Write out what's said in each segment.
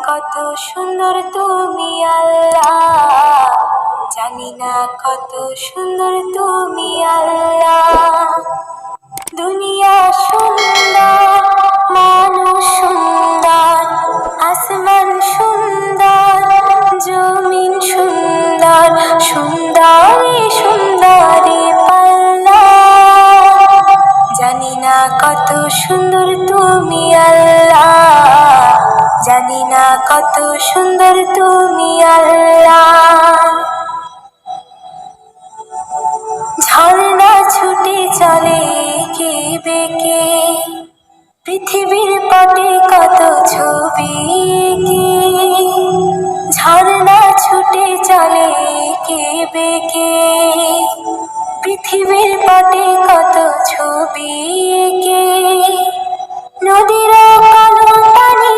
কত সুন্দর তুমি আল্লাহ, জানি না কত সুন্দর তুমি আল্লাহ। দুনিয়া সুন্দর, মানুষ সুন্দর, আসমান সুন্দর, জমিন সুন্দর, সুন্দরী সুন্দরী পাল্লা। জানি না কত সুন্দর তুমি আল্লাহ, জানি না কত সুন্দর তুমি আল্লাহ। ঝর্ণা ছুটে চলে কে বেঁকে, পৃথিবীর পটে কত ছবি এঁকে। ঝর্ণা ছুটে চলে কে বেঁকে, পৃথিবীর পটে কত ছবি এঁকে। নদীর কালো পানি,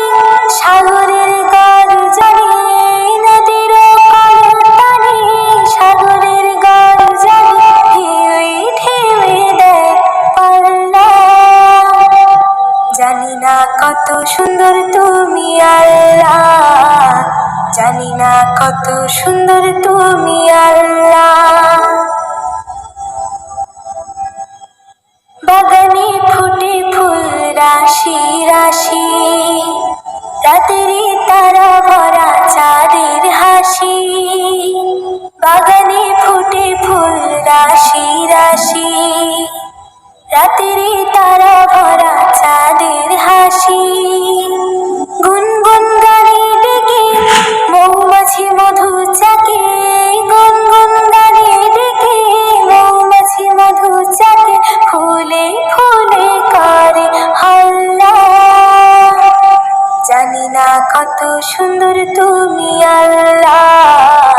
সাগরের গর্জনে, নদীর কালো পানি, সাগরের গর্জনে, ঢেউয়ে ঢেউয়ে দেয় পাল্লা। জানি না কত সুন্দর তুমি আল্লাহ, জানি না কত সুন্দর তুমি আল্লাহ। বাগানে ফুটে ফুল রাশি রাশি, রাতেরই তারা ভরা চাঁদের হাসি। বাগানে ফুটে ফুল রাশি রাশি, রাতেরই তারা ভরা চাঁদের হাসি। গুনগুন গানে ডেকে মৌমাছি মধু চাকে, গুনগুন গানে ডেকে মৌমাছি মধু চাকে, ফুলে ফুলে করে হল্লা। জানি না কত সুন্দর তুমি আল্লাহ,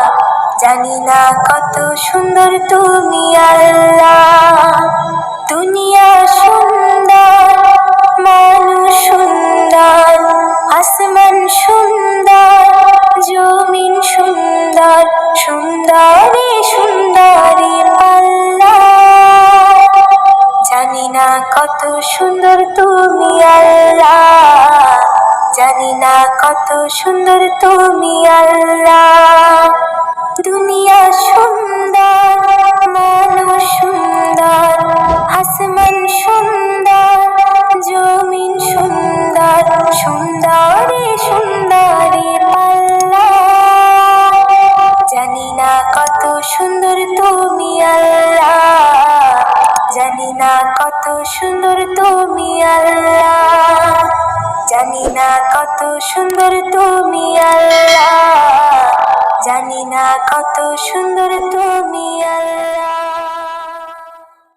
জানি না কত সুন্দর তুমি আল্লাহ। দুনিয়া সুন্দর, মানুষ সুন্দর, আসমান সুন্দর, জমিন সুন্দর, সুন্দরী সুন্দরী পাল্লা। জানি না কত সুন্দর তুমি আল্লাহ, জানি না কত সুন্দর তুমি আল্লাহ। দুনিয়া সুন্দর, মানুষ সুন্দর, আসমান সুন্দর, জমিন সুন্দর, সুন্দরী সুন্দরী পাল্লা। জানি না কত সুন্দর তুমি আল্লাহ, জানি না কত সুন্দর তুমি আল্লাহ, জানি না কত সুন্দর তুমি আল্লাহ, জানি না কত সুন্দর তুমি আল্লাহ।